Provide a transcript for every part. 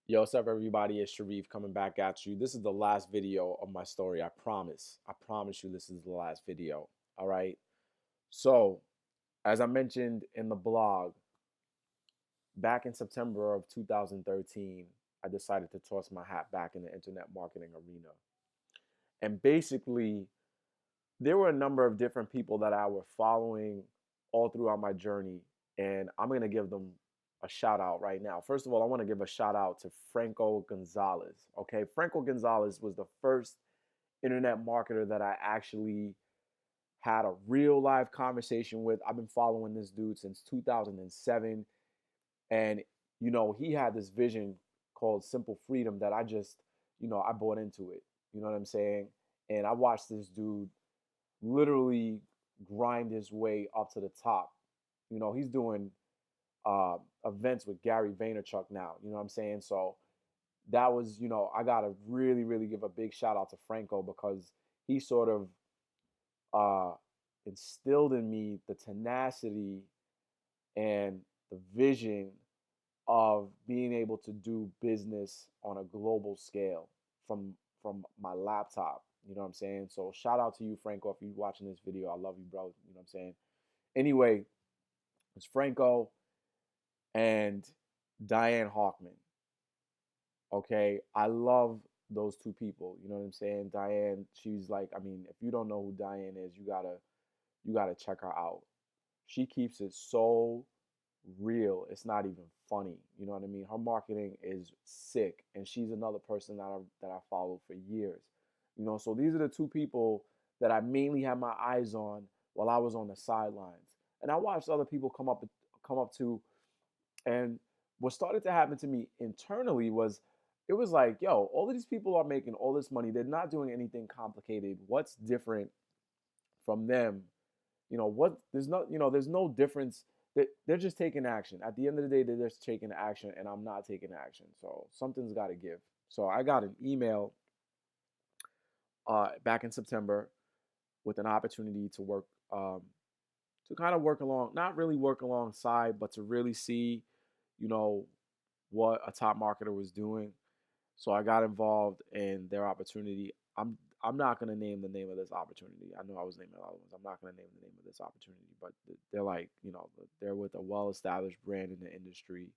Yo, what's up, everybody? It's Sharif coming back at you. This is the last video of my story. I promise. I promise you this is the last video. All right. So, as I mentioned in the blog, back in September of 2013, I decided to toss my hat back in the internet marketing arena. And basically, there were a number of different people that I were following all throughout my journey, and I'm going to give them a shout out right now. First of all, I want to give a shout out to Franco Gonzalez. Okay, Franco Gonzalez was the first internet marketer that I actually had a real live conversation with. I've been following this dude since 2007, and he had this vision called Simple Freedom that I bought into it. You know what I'm saying? And I watched this dude literally grind his way up to the top. He's doing events with Gary Vaynerchuk now. You know what I'm saying? So that was, I gotta really, really give a big shout out to Franco because he sort of uh, instilled in me the tenacity and the vision of being able to do business on a global scale from my laptop. You know what I'm saying? So shout out to you, Franco, if you're watching this video. I love you, bro. You know what I'm saying? Anyway, it's Franco and Diane Hawkman. Okay, I love those two people. You know what I'm saying? Diane, she's like, I mean, if you don't know who Diane is, you gotta check her out. She keeps it so real. It's not even funny. You know what I mean? Her marketing is sick, and she's another person that I followed for years. So these are the two people that I mainly had my eyes on while I was on the sidelines, and I watched other people come up to, and what started to happen to me internally was it was like, yo, all of these people are making all this money. They're not doing anything complicated. What's different from them? What there's no difference. They're just taking action. At the end of the day, they're just taking action, and I'm not taking action. So something's got to give. So I got an email back in September with an opportunity to work, to kind of work along, not really work alongside, but to really see, you know, what a top marketer was doing. So I got involved in their opportunity. I'm not gonna name the name of this opportunity. I know I was naming other ones. I'm not gonna name the name of this opportunity, but they're like, they're with a well-established brand in the industry.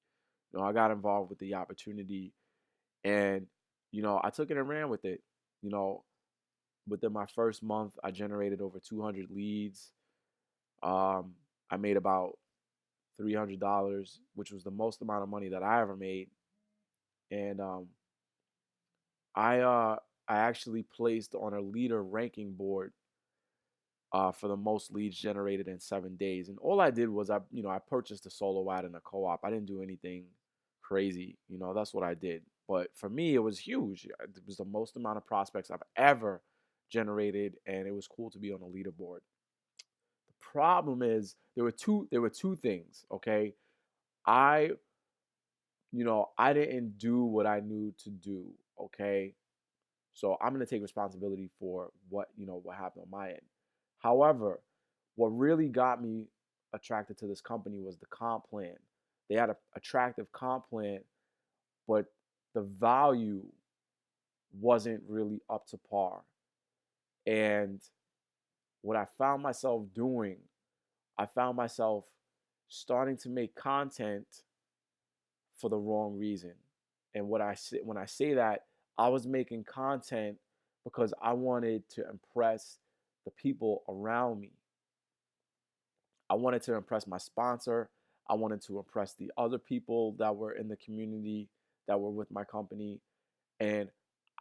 I got involved with the opportunity, and I took it and ran with it. You know, Within my first month, I generated over 200 leads. I made about $300, which was the most amount of money that I ever made, and I uh I actually placed on a leader ranking board for the most leads generated in 7 days. And all I did was I purchased a solo ad and a co-op. I didn't do anything crazy. That's what I did. But for me, it was huge. It was the most amount of prospects I've ever generated, and it was cool to be on a leaderboard. The problem is there were two things. Okay, I I didn't do what I knew to do. Okay, so I'm going to take responsibility for what happened on my end. However, what really got me attracted to this company was the comp plan. They had an attractive comp plan, but the value wasn't really up to par. And what I found myself doing, I found myself starting to make content for the wrong reason. And when I say that, I was making content because I wanted to impress the people around me. I wanted to impress my sponsor. I wanted to impress the other people that were in the community that were with my company. And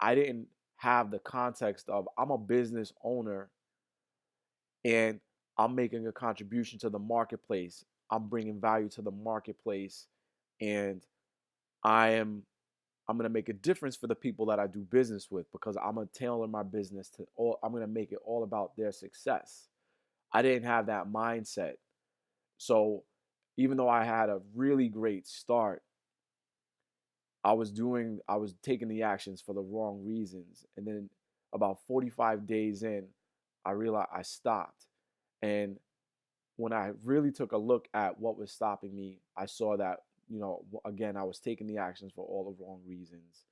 I didn't have the context of I'm a business owner and I'm making a contribution to the marketplace. I'm bringing value to the marketplace, and I am I'm gonna make a difference for the people that I do business with because I'm gonna tailor my business to all. I'm gonna make it all about their success. I didn't have that mindset, so even though I had a really great start, I was taking the actions for the wrong reasons, and then about 45 days in, I realized I stopped, and when I really took a look at what was stopping me, I saw that again, I was taking the actions for all the wrong reasons.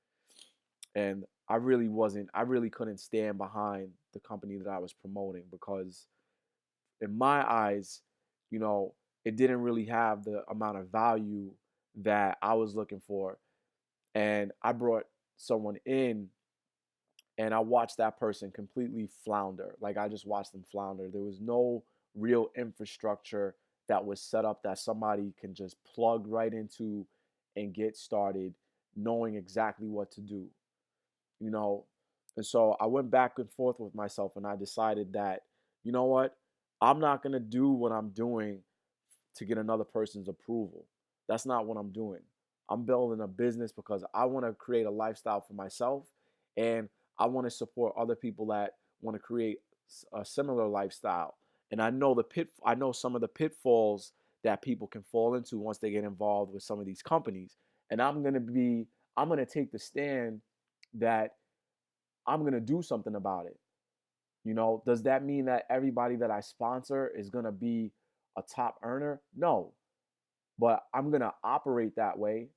And I really couldn't stand behind the company that I was promoting because in my eyes, you know, it didn't really have the amount of value that I was looking for. And I brought someone in and I watched that person completely flounder. Like I just watched them flounder. There was no real infrastructure that was set up that somebody can just plug right into and get started knowing exactly what to do, you know. And so I went back and forth with myself and I decided that, you know what? I'm not going to do what I'm doing to get another person's approval. That's not what I'm doing. I'm building a business because I want to create a lifestyle for myself and I want to support other people that want to create a similar lifestyle. And I know some of the pitfalls that people can fall into once they get involved with some of these companies. And I'm going to take the stand that I'm going to do something about it. Does that mean that everybody that I sponsor is going to be a top earner? No, but I'm going to operate that way.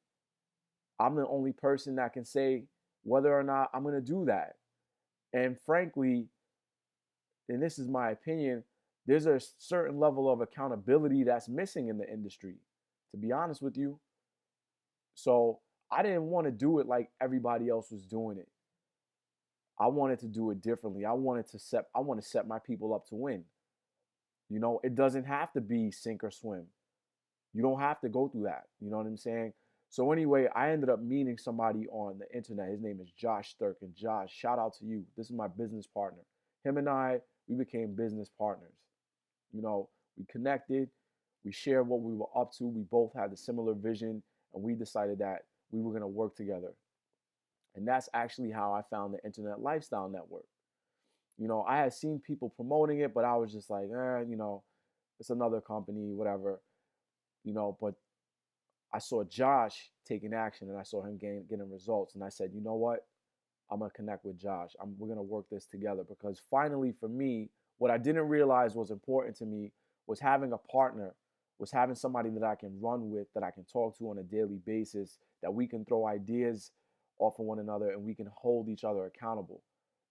I'm the only person that can say whether or not I'm going to do that. And frankly, and this is my opinion, there's a certain level of accountability that's missing in the industry, to be honest with you. So I didn't want to do it like everybody else was doing it. I wanted to do it differently. I want to set my people up to win. It doesn't have to be sink or swim. You don't have to go through that. You know what I'm saying? So anyway, I ended up meeting somebody on the internet. His name is Josh Sturk. And Josh, shout out to you. This is my business partner. Him and I, we became business partners. We connected, we shared what we were up to. We both had a similar vision, and we decided that we were going to work together. And that's actually how I found the Internet Lifestyle Network. I had seen people promoting it, but I was just like, it's another company, whatever, but I saw Josh taking action and I saw him getting results. And I said, you know what? I'm going to connect with Josh. We're going to work this together because finally, for me, what I didn't realize was important to me was having a partner, was having somebody that I can run with, that I can talk to on a daily basis, that we can throw ideas off of one another and we can hold each other accountable.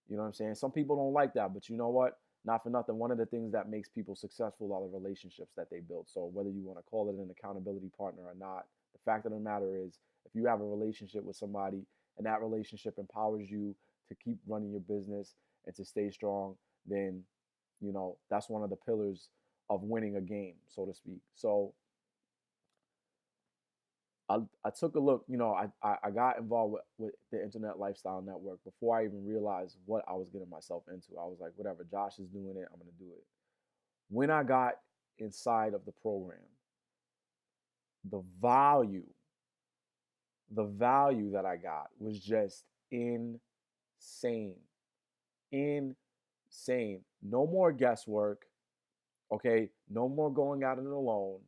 You know what I'm saying? Some people don't like that, but you know what? Not for nothing. One of the things that makes people successful are the relationships that they build. So whether you want to call it an accountability partner or not, the fact of the matter is, if you have a relationship with somebody and that relationship empowers you to keep running your business and to stay strong, then that's one of the pillars of winning a game, so to speak. So I took a look. I got involved with the Internet Lifestyle Network before I even realized what I was getting myself into. I was like, whatever, Josh is doing it, I'm going to do it. When I got inside of the program, the value, the value that I got was just insane. Insane. No more guesswork. Okay. No more going out it alone.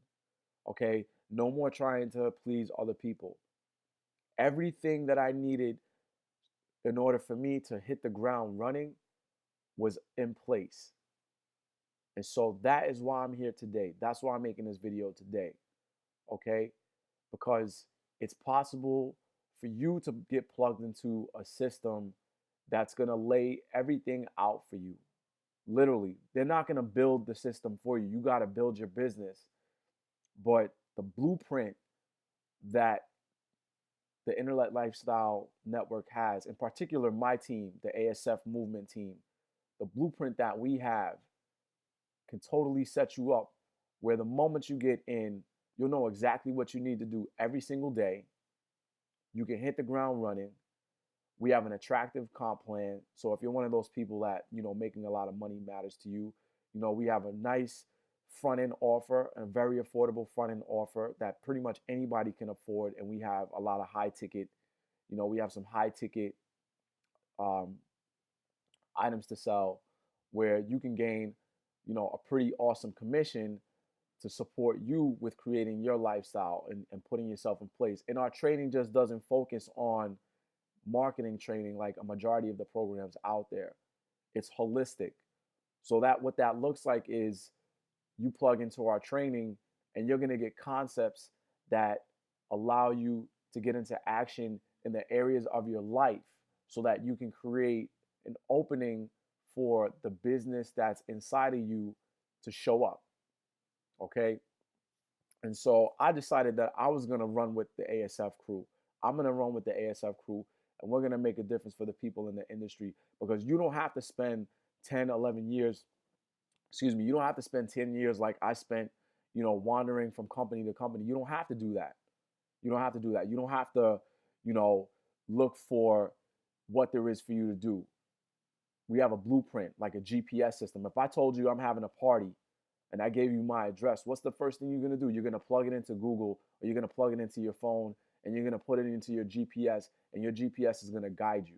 Okay. No more trying to please other people. Everything that I needed in order for me to hit the ground running was in place. And so that is why I'm here today. That's why I'm making this video today. Okay? Because it's possible for you to get plugged into a system that's going to lay everything out for you. Literally, they're not going to build the system for you. You got to build your business. But the blueprint that the Internet Lifestyle Network has, in particular my team, the ASF movement team, the blueprint that we have can totally set you up where the moment you get in, you'll know exactly what you need to do every single day. You can hit the ground running. We have an attractive comp plan. So if you're one of those people that, making a lot of money matters to you, we have a nice front end offer, a very affordable front end offer that pretty much anybody can afford. And we have a lot of high ticket, we have some high ticket um, items to sell where you can gain, a pretty awesome commission to support you with creating your lifestyle and putting yourself in place. And our training just doesn't focus on marketing training like a majority of the programs out there. It's holistic. So that what that looks like is you plug into our training and you're going to get concepts that allow you to get into action in the areas of your life so that you can create an opening for the business that's inside of you to show up. Okay. And so I decided that I was going to run with the ASF crew. I'm going to run with the ASF crew, and we're going to make a difference for the people in the industry, because you don't have to spend 10, 11 years, excuse me, you don't have to spend 10 years like I spent, wandering from company to company. You don't have to do that. You don't have to do that. You don't have to, you know, look for what there is for you to do. We have a blueprint, like a GPS system. If I told you I'm having a party and I gave you my address, what's the first thing you're going to do? You're going to plug it into Google, or you're going to plug it into your phone, and you're going to put it into your GPS, and your GPS is going to guide you.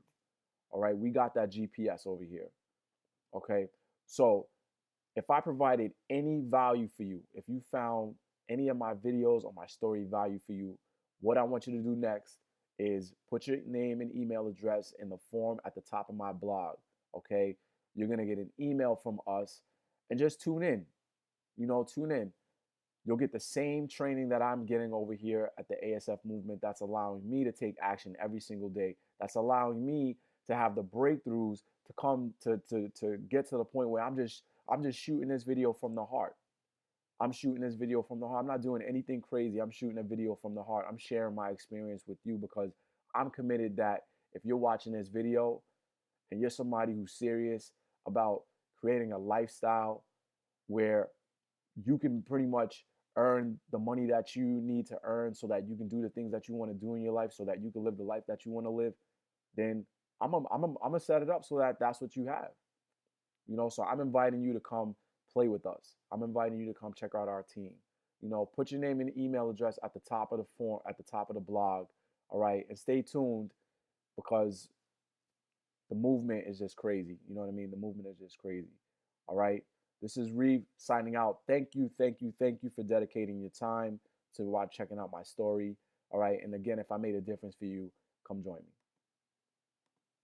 All right. We got that GPS over here. Okay. So if I provided any value for you, if you found any of my videos or my story value for you, what I want you to do next is put your name and email address in the form at the top of my blog. Okay. You're going to get an email from us, and just tune in. Tune in. You'll get the same training that I'm getting over here at the ASF movement, that's allowing me to take action every single day. That's allowing me to have the breakthroughs to come to get to the point where I'm just shooting this video from the heart. I'm shooting this video from the heart. I'm not doing anything crazy. I'm shooting a video from the heart. I'm sharing my experience with you because I'm committed that if you're watching this video and you're somebody who's serious about creating a lifestyle where you can pretty much earn the money that you need to earn so that you can do the things that you want to do in your life, so that you can live the life that you want to live, then I'm gonna set it up so that that's what you have. So I'm inviting you to come play with us. I'm inviting you to come check out our team. Put your name and email address at the top of the form, at the top of the blog. All right. And stay tuned, because the movement is just crazy. You know what I mean? The movement is just crazy. All right. This is Reeve signing out. Thank you for dedicating your time to checking out my story. All right. And again, if I made a difference for you, come join me.